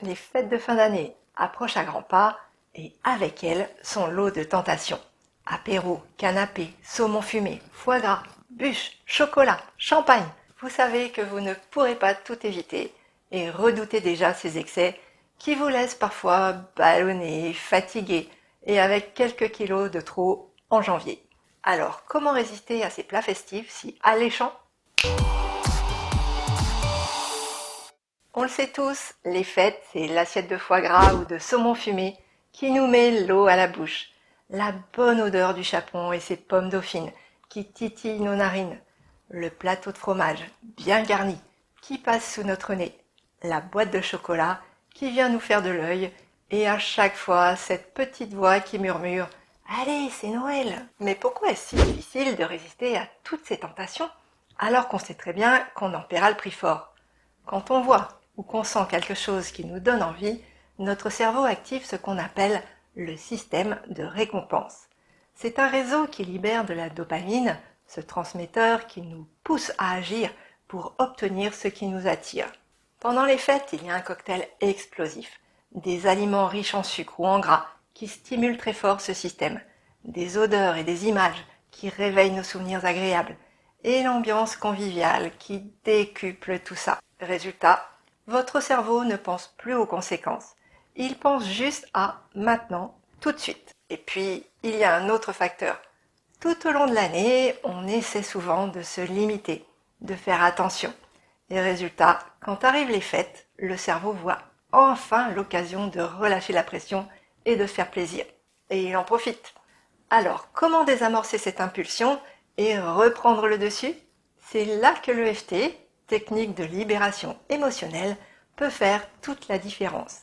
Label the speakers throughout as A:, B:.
A: Les fêtes de fin d'année approchent à grands pas et avec elles son lot de tentations. Apéro, canapé, saumon fumé, foie gras, bûches, chocolat, champagne. Vous savez que vous ne pourrez pas tout éviter et redoutez déjà ces excès qui vous laissent parfois ballonnés, fatigués et avec quelques kilos de trop en janvier. Alors, comment résister à ces plats festifs si alléchants ? On le sait tous, les fêtes, c'est l'assiette de foie gras ou de saumon fumé qui nous met l'eau à la bouche. La bonne odeur du chapon et ses pommes dauphines qui titillent nos narines. Le plateau de fromage bien garni qui passe sous notre nez. La boîte de chocolat qui vient nous faire de l'œil. Et à chaque fois, cette petite voix qui murmure « Allez, c'est Noël !» Mais pourquoi est-ce si difficile de résister à toutes ces tentations alors qu'on sait très bien qu'on en paiera le prix fort? Quand on voit ou qu'on sent quelque chose qui nous donne envie, notre cerveau active ce qu'on appelle le système de récompense. C'est un réseau qui libère de la dopamine, ce transmetteur qui nous pousse à agir pour obtenir ce qui nous attire. Pendant les fêtes, il y a un cocktail explosif, des aliments riches en sucre ou en gras qui stimulent très fort ce système, des odeurs et des images qui réveillent nos souvenirs agréables, et l'ambiance conviviale qui décuple tout ça. Résultat, votre cerveau ne pense plus aux conséquences. Il pense juste à maintenant, tout de suite. Et puis, il y a un autre facteur. Tout au long de l'année, on essaie souvent de se limiter, de faire attention. Et résultat, quand arrivent les fêtes, le cerveau voit enfin l'occasion de relâcher la pression et de faire plaisir. Et il en profite. Alors, comment désamorcer cette impulsion et reprendre le dessus? C'est là que l'EFT, technique de libération émotionnelle, peut faire toute la différence.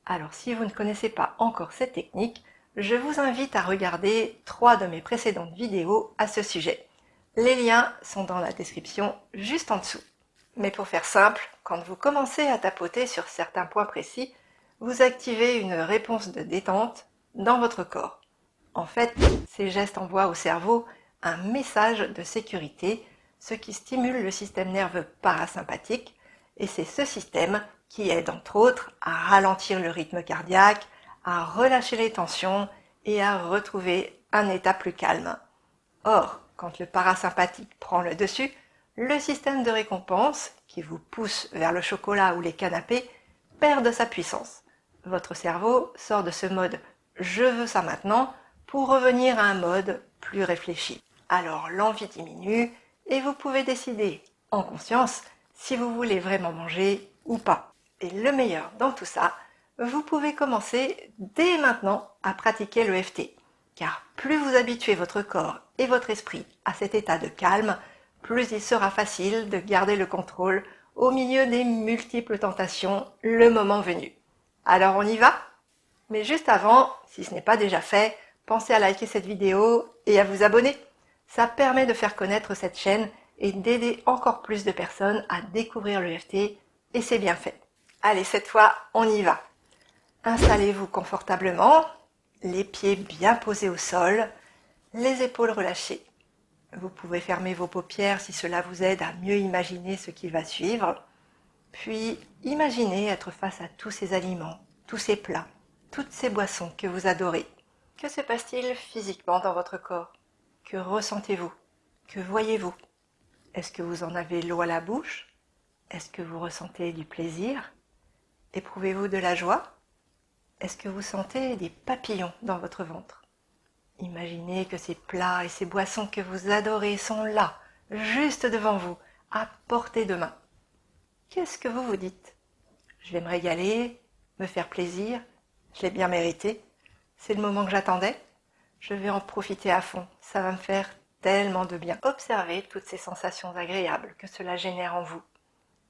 A: Alors si vous ne connaissez pas encore cette technique, je vous invite à regarder 3 de mes précédentes vidéos à ce sujet. Les liens sont dans la description juste en dessous. Mais pour faire simple, quand vous commencez à tapoter sur certains points précis, vous activez une réponse de détente dans votre corps. En fait, ces gestes envoient au cerveau un message de sécurité, ce qui stimule le système nerveux parasympathique, et c'est ce système qui aide entre autres à ralentir le rythme cardiaque, à relâcher les tensions et à retrouver un état plus calme. Or, quand le parasympathique prend le dessus, le système de récompense, qui vous pousse vers le chocolat ou les canapés, perd de sa puissance. Votre cerveau sort de ce mode « je veux ça maintenant » pour revenir à un mode plus réfléchi. Alors l'envie diminue et vous pouvez décider en conscience si vous voulez vraiment manger ou pas. Et le meilleur dans tout ça, vous pouvez commencer dès maintenant à pratiquer l'EFT. Car plus vous habituez votre corps et votre esprit à cet état de calme, plus il sera facile de garder le contrôle au milieu des multiples tentations le moment venu. Alors on y va? Mais juste avant, si ce n'est pas déjà fait, pensez à liker cette vidéo et à vous abonner. Ça permet de faire connaître cette chaîne et d'aider encore plus de personnes à découvrir l'EFT et c'est bien fait. Allez, cette fois, on y va. Installez-vous confortablement, les pieds bien posés au sol, les épaules relâchées. Vous pouvez fermer vos paupières si cela vous aide à mieux imaginer ce qui va suivre. Puis, imaginez être face à tous ces aliments, tous ces plats, toutes ces boissons que vous adorez. Que se passe-t-il physiquement dans votre corps? Que ressentez-vous? Que voyez-vous? Est-ce que vous en avez l'eau à la bouche? Est-ce que vous ressentez du plaisir? Éprouvez-vous de la joie? Est-ce que vous sentez des papillons dans votre ventre? Imaginez que ces plats et ces boissons que vous adorez sont là, juste devant vous, à portée de main. Qu'est-ce que vous vous dites? Je vais me régaler, me faire plaisir, je l'ai bien mérité, c'est le moment que j'attendais, je vais en profiter à fond, ça va me faire tellement de bien. Observez toutes ces sensations agréables que cela génère en vous.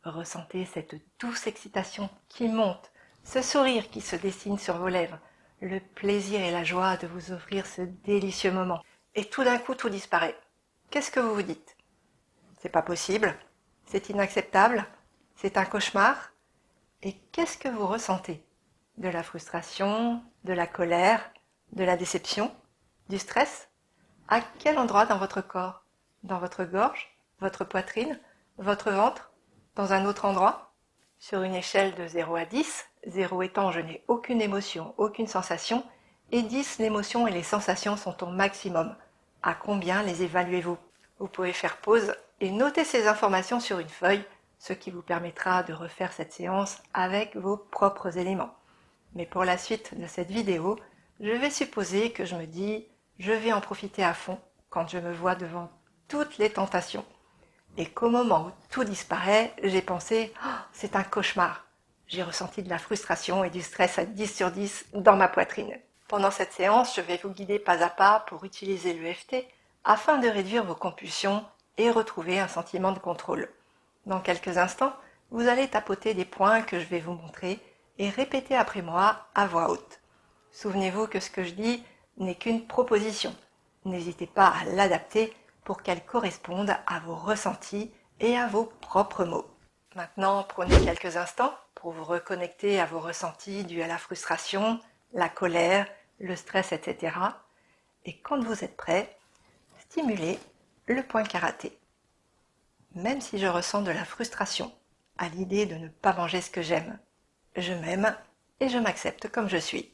A: Ressentez cette douce excitation qui monte, ce sourire qui se dessine sur vos lèvres, le plaisir et la joie de vous offrir ce délicieux moment. Et tout d'un coup, tout disparaît. Qu'est-ce que vous vous dites? C'est pas possible, c'est inacceptable, c'est un cauchemar. Et qu'est-ce que vous ressentez? De la frustration, de la colère, de la déception, du stress? À quel endroit dans votre corps? Dans votre gorge, votre poitrine, votre ventre? Dans un autre endroit? Sur une échelle de 0 à 10, 0 étant je n'ai aucune émotion, aucune sensation, et 10, l'émotion et les sensations sont au maximum. À combien les évaluez-vous? Vous pouvez faire pause et noter ces informations sur une feuille, ce qui vous permettra de refaire cette séance avec vos propres éléments. Mais pour la suite de cette vidéo, je vais supposer que je me dis « je vais en profiter à fond » quand je me vois devant toutes les tentations. Et qu'au moment où tout disparaît, j'ai pensé « oh, c'est un cauchemar ». J'ai ressenti de la frustration et du stress à 10 sur 10 dans ma poitrine. Pendant cette séance, je vais vous guider pas à pas pour utiliser l'EFT afin de réduire vos compulsions et retrouver un sentiment de contrôle. Dans quelques instants, vous allez tapoter des points que je vais vous montrer et répéter après moi à voix haute. Souvenez-vous que ce que je dis n'est qu'une proposition. N'hésitez pas à l'adapter pour qu'elle corresponde à vos ressentis et à vos propres mots. Maintenant, prenez quelques instants pour vous reconnecter à vos ressentis dus à la frustration, la colère, le stress, etc. Et quand vous êtes prêt, stimulez le point karaté. Même si je ressens de la frustration à l'idée de ne pas manger ce que j'aime, je m'aime et je m'accepte comme je suis.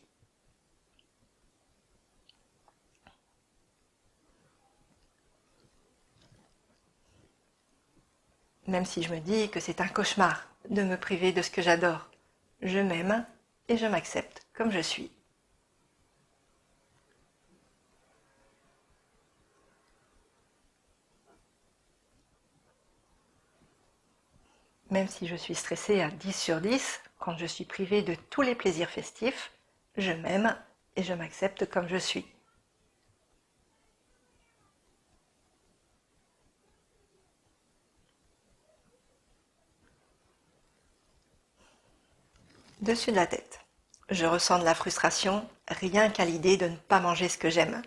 A: Même si je me dis que c'est un cauchemar de me priver de ce que j'adore, je m'aime et je m'accepte comme je suis. Même si je suis stressée à 10 sur 10, quand je suis privée de tous les plaisirs festifs, je m'aime et je m'accepte comme je suis. Dessus de la tête. Je ressens de la frustration rien qu'à l'idée de ne pas manger ce que j'aime.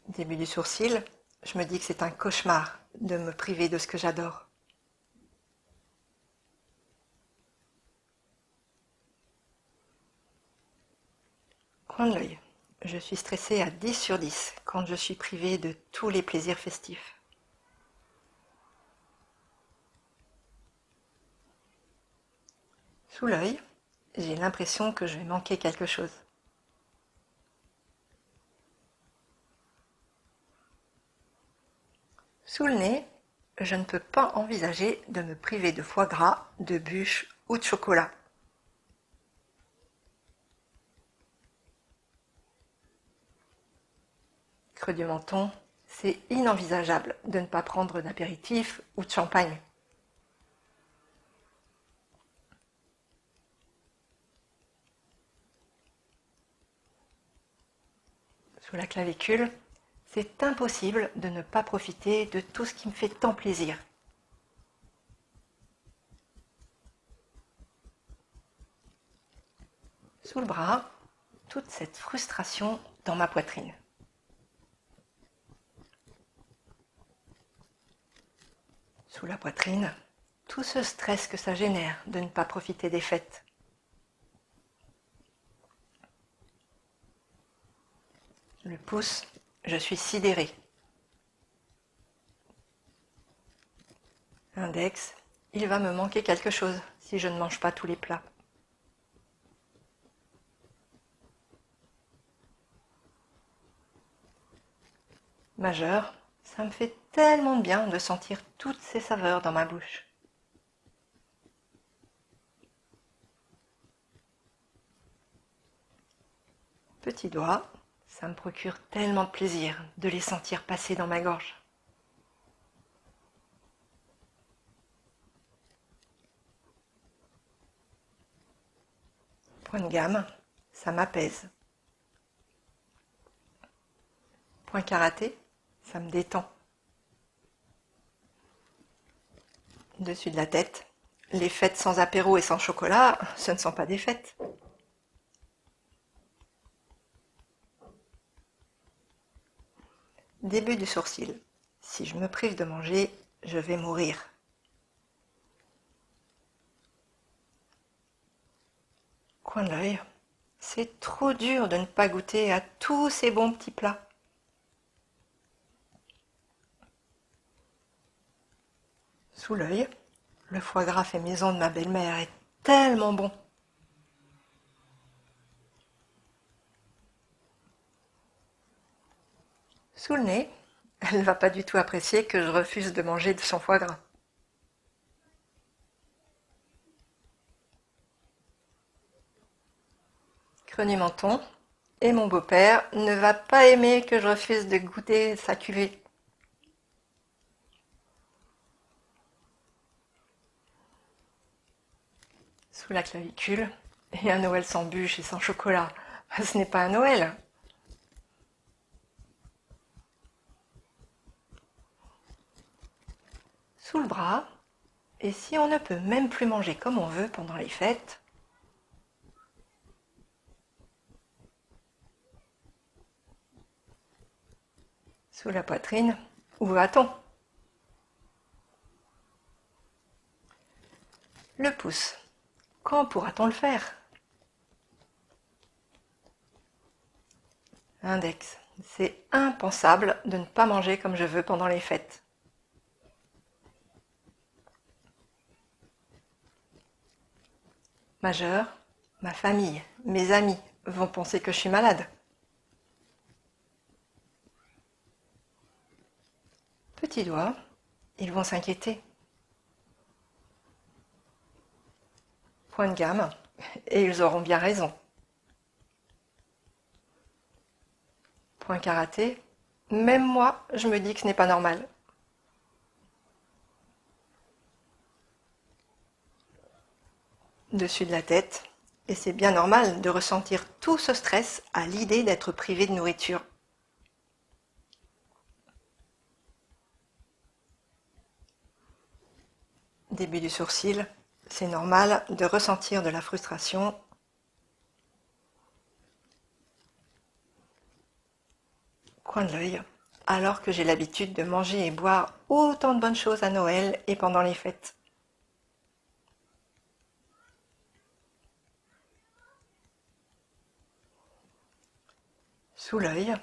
A: Début du sourcil, je me dis que c'est un cauchemar de me priver de ce que j'adore. Coin de l'œil, je suis stressée à 10 sur 10 quand je suis privée de tous les plaisirs festifs. Sous l'œil, j'ai l'impression que je vais manquer quelque chose. Sous le nez, je ne peux pas envisager de me priver de foie gras, de bûches ou de chocolat. Creux du menton, c'est inenvisageable de ne pas prendre d'apéritif ou de champagne. Sous la clavicule, c'est impossible de ne pas profiter de tout ce qui me fait tant plaisir. Sous le bras, toute cette frustration dans ma poitrine. Sous la poitrine, tout ce stress que ça génère de ne pas profiter des fêtes. Le pouce, je suis sidérée. Index, il va me manquer quelque chose si je ne mange pas tous les plats. Majeur, ça me fait tellement de bien de sentir toutes ces saveurs dans ma bouche. Petit doigt, ça me procure tellement de plaisir de les sentir passer dans ma gorge. Point de gamme, ça m'apaise. Point karaté, ça me détend. Dessus de la tête, les fêtes sans apéro et sans chocolat, ce ne sont pas des fêtes. Début du sourcil. Si je me prive de manger, je vais mourir. Coin de l'œil. C'est trop dur de ne pas goûter à tous ces bons petits plats. Sous l'œil, le foie gras fait maison de ma belle-mère est tellement bon. Sous le nez, elle ne va pas du tout apprécier que je refuse de manger de son foie gras. Creux du menton, et mon beau-père ne va pas aimer que je refuse de goûter sa cuvée. Sous la clavicule, et un Noël sans bûche et sans chocolat, ce n'est pas un Noël. Sous le bras, et si on ne peut même plus manger comme on veut pendant les fêtes, sous la poitrine, où va-t-on? Le pouce, quand pourra-t-on le faire? Index, c'est impensable de ne pas manger comme je veux pendant les fêtes. Majeur, ma famille, mes amis vont penser que je suis malade. Petit doigt, ils vont s'inquiéter. Point de gamme, et ils auront bien raison. Point karaté, même moi, je me dis que ce n'est pas normal. Dessus de la tête, et c'est bien normal de ressentir tout ce stress à l'idée d'être privé de nourriture. Début du sourcil, c'est normal de ressentir de la frustration. Coin de l'œil, alors que j'ai l'habitude de manger et boire autant de bonnes choses à Noël et pendant les fêtes. Sous l'œil,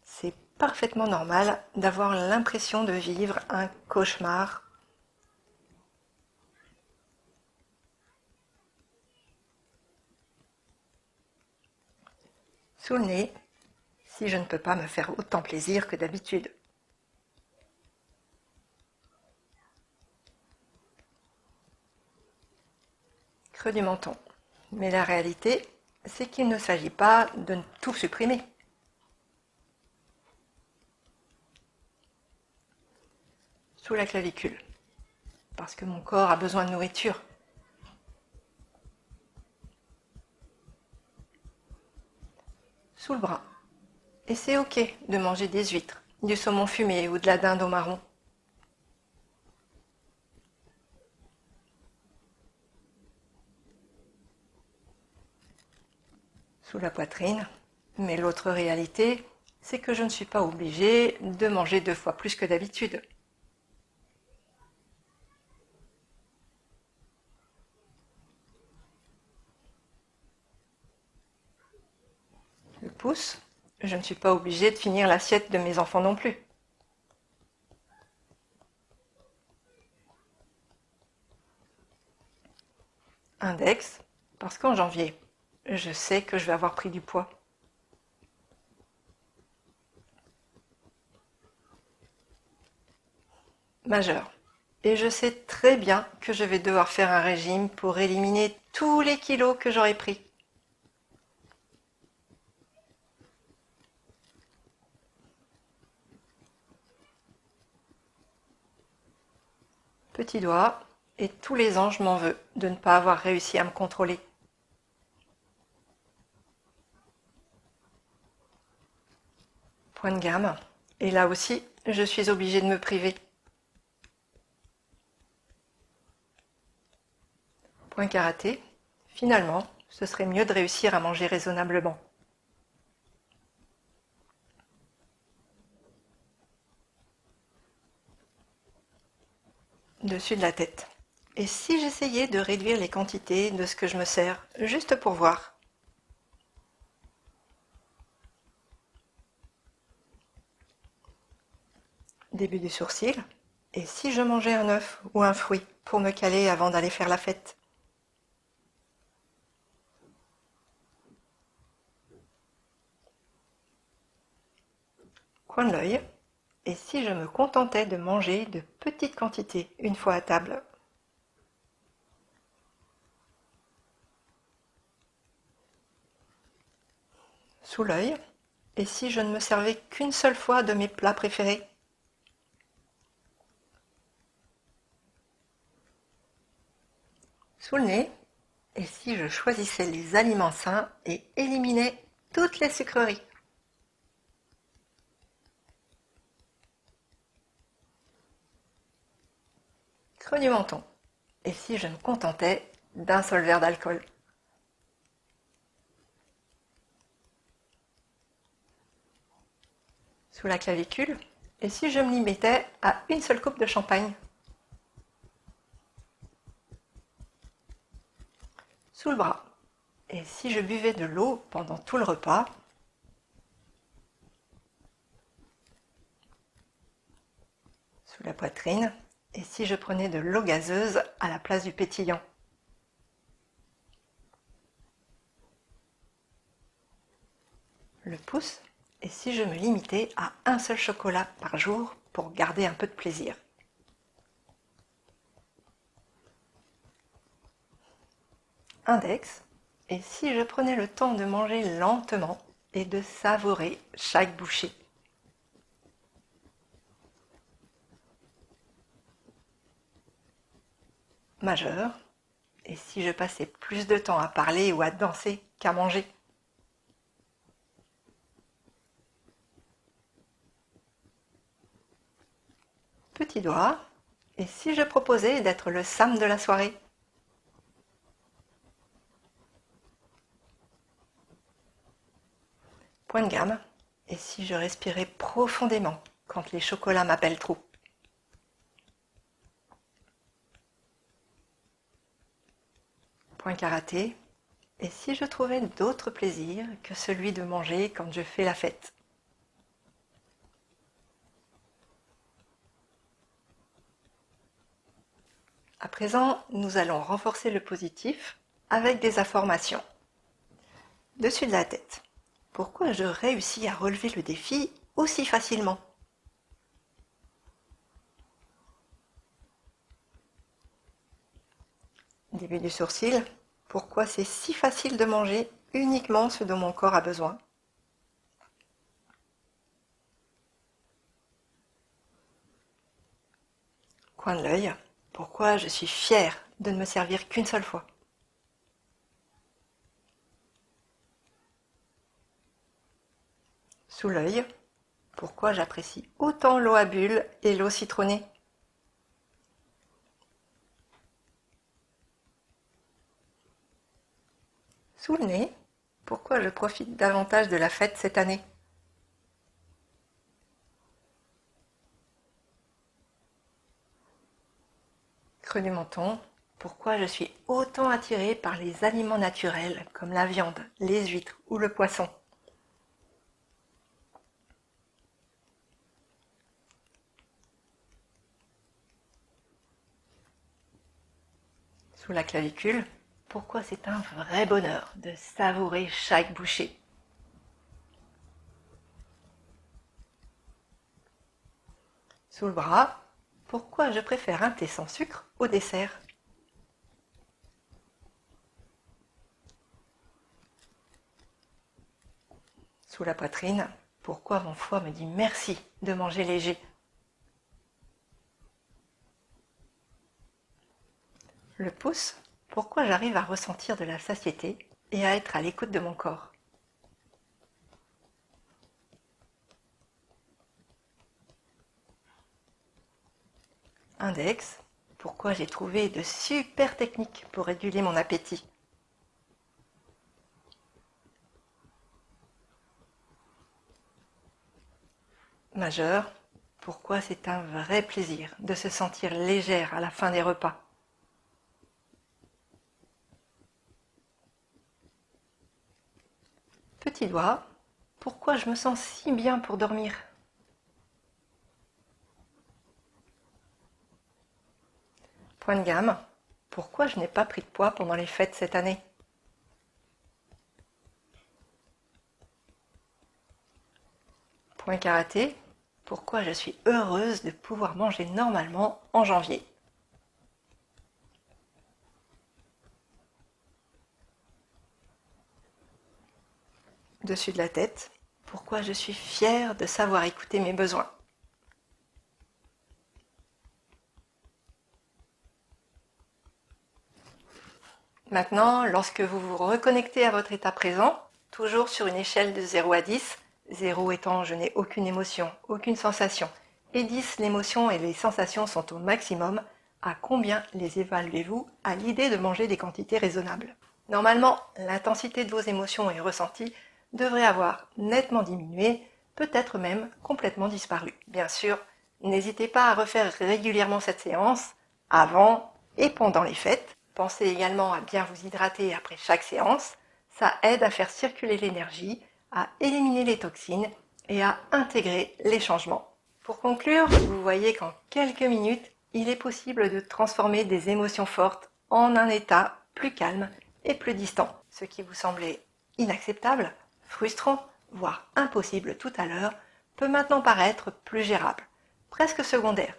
A: c'est parfaitement normal d'avoir l'impression de vivre un cauchemar. Sous le nez, si je ne peux pas me faire autant plaisir que d'habitude. Creux du menton. Mais la réalité, c'est qu'il ne s'agit pas de tout supprimer. Sous la clavicule, parce que mon corps a besoin de nourriture. Sous le bras. Et c'est ok de manger des huîtres, du saumon fumé ou de la dinde au marron. Sous la poitrine. Mais l'autre réalité, c'est que je ne suis pas obligée de manger 2 fois plus que d'habitude. Le pouce, je ne suis pas obligée de finir l'assiette de mes enfants non plus. Index, parce qu'en janvier, je sais que je vais avoir pris du poids. Majeur. Et je sais très bien que je vais devoir faire un régime pour éliminer tous les kilos que j'aurai pris. Petit doigt, et tous les ans je m'en veux de ne pas avoir réussi à me contrôler. Point de gamme, et là aussi, je suis obligée de me priver. Point karaté, finalement, ce serait mieux de réussir à manger raisonnablement. Dessus de la tête. Et si j'essayais de réduire les quantités de ce que je me sers, juste pour voir? Début du sourcil, Et si je mangeais un œuf ou un fruit pour me caler avant d'aller faire la fête? Coin de l'œil. Et si je me contentais de manger de petites quantités une fois à table? Sous l'œil. Et si je ne me servais qu'une seule fois de mes plats préférés? Sous le nez. Et si je choisissais les aliments sains et éliminais toutes les sucreries? Creux du menton. Et si je me contentais d'un seul verre d'alcool? Sous la clavicule. Et si je me limitais à une seule coupe de champagne? Sous le bras. Et si je buvais de l'eau pendant tout le repas? Sous la poitrine. Et si je prenais de l'eau gazeuse à la place du pétillant? Le pouce. Et si je me limitais à un seul chocolat par jour pour garder un peu de plaisir? Index. Et si je prenais le temps de manger lentement et de savourer chaque bouchée? Majeur. Et si je passais plus de temps à parler ou à danser qu'à manger? Petit doigt. Et si je proposais d'être le Sam de la soirée? Point de gamme. Et si je respirais profondément quand les chocolats m'appellent trop? Point karaté. Et si je trouvais d'autres plaisirs que celui de manger quand je fais la fête? À présent, nous allons renforcer le positif avec des informations. Dessus de la tête. Pourquoi je réussis à relever le défi aussi facilement? Début du sourcil. Pourquoi c'est si facile de manger uniquement ce dont mon corps a besoin? Coin de l'œil. Pourquoi je suis fière de ne me servir qu'une seule fois? Sous l'œil. Pourquoi j'apprécie autant l'eau à bulles et l'eau citronnée? Sous le nez. Pourquoi je profite davantage de la fête cette année? Creux du menton. Pourquoi je suis autant attirée par les aliments naturels comme la viande, les huîtres ou le poisson? Sous la clavicule. Pourquoi c'est un vrai bonheur de savourer chaque bouchée? Sous le bras. Pourquoi je préfère un thé sans sucre au dessert? Sous la poitrine. Pourquoi mon foie me dit merci de manger léger? Le pouce. Pourquoi j'arrive à ressentir de la satiété et à être à l'écoute de mon corps? Index. Pourquoi j'ai trouvé de super techniques pour réguler mon appétit? Majeur. Pourquoi c'est un vrai plaisir de se sentir légère à la fin des repas? Petit doigt. Pourquoi je me sens si bien pour dormir? Point de gamme, pourquoi je n'ai pas pris de poids pendant les fêtes cette année? Point karaté, pourquoi je suis heureuse de pouvoir manger normalement en janvier? Dessus de la tête, pourquoi je suis fière de savoir écouter mes besoins? Maintenant, lorsque vous vous reconnectez à votre état présent, toujours sur une échelle de 0 à 10, 0 étant je n'ai aucune émotion, aucune sensation, et 10 l'émotion et les sensations sont au maximum, à combien les évaluez-vous à l'idée de manger des quantités raisonnables? Normalement, l'intensité de vos émotions et ressentis devrait avoir nettement diminué, peut-être même complètement disparu. Bien sûr, n'hésitez pas à refaire régulièrement cette séance, avant et pendant les fêtes. Pensez également à bien vous hydrater après chaque séance, ça aide à faire circuler l'énergie, à éliminer les toxines et à intégrer les changements. Pour conclure, vous voyez qu'en quelques minutes, il est possible de transformer des émotions fortes en un état plus calme et plus distant. Ce qui vous semblait inacceptable, frustrant, voire impossible tout à l'heure, peut maintenant paraître plus gérable, presque secondaire.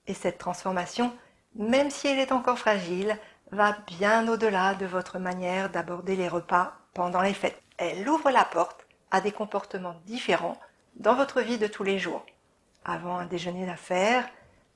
A: Et cette transformation, même si elle est encore fragile, va bien au-delà de votre manière d'aborder les repas pendant les fêtes. Elle ouvre la porte à des comportements différents dans votre vie de tous les jours. Avant un déjeuner d'affaires,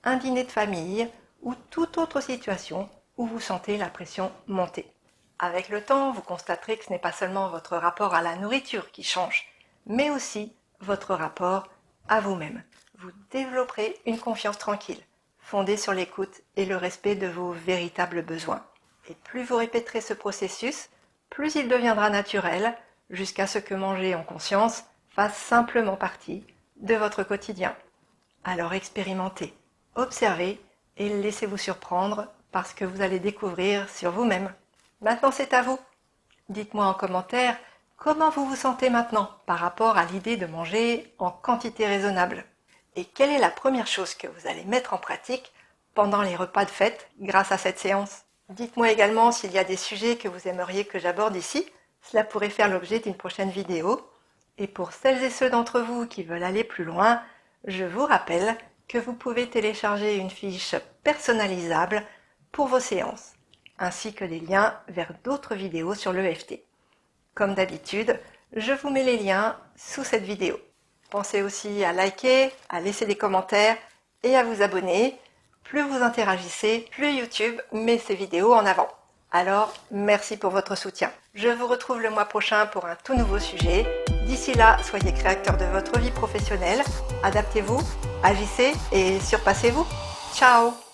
A: un dîner de famille ou toute autre situation où vous sentez la pression monter. Avec le temps, vous constaterez que ce n'est pas seulement votre rapport à la nourriture qui change, mais aussi votre rapport à vous-même. Vous développerez une confiance tranquille, fondée sur l'écoute et le respect de vos véritables besoins. Et plus vous répéterez ce processus, plus il deviendra naturel, jusqu'à ce que manger en conscience fasse simplement partie de votre quotidien. Alors expérimentez, observez et laissez-vous surprendre par ce que vous allez découvrir sur vous-même. Maintenant c'est à vous. Dites-moi en commentaire comment vous vous sentez maintenant par rapport à l'idée de manger en quantité raisonnable. Et quelle est la première chose que vous allez mettre en pratique pendant les repas de fête grâce à cette séance? Dites-moi également s'il y a des sujets que vous aimeriez que j'aborde ici. Cela pourrait faire l'objet d'une prochaine vidéo. Et pour celles et ceux d'entre vous qui veulent aller plus loin, je vous rappelle que vous pouvez télécharger une fiche personnalisable pour vos séances, ainsi que des liens vers d'autres vidéos sur l'EFT. Comme d'habitude, je vous mets les liens sous cette vidéo. Pensez aussi à liker, à laisser des commentaires et à vous abonner. Plus vous interagissez, plus YouTube met ces vidéos en avant. Alors, merci pour votre soutien. Je vous retrouve le mois prochain pour un tout nouveau sujet. D'ici là, soyez créateur de votre vie professionnelle. Adaptez-vous, agissez et surpassez-vous. Ciao!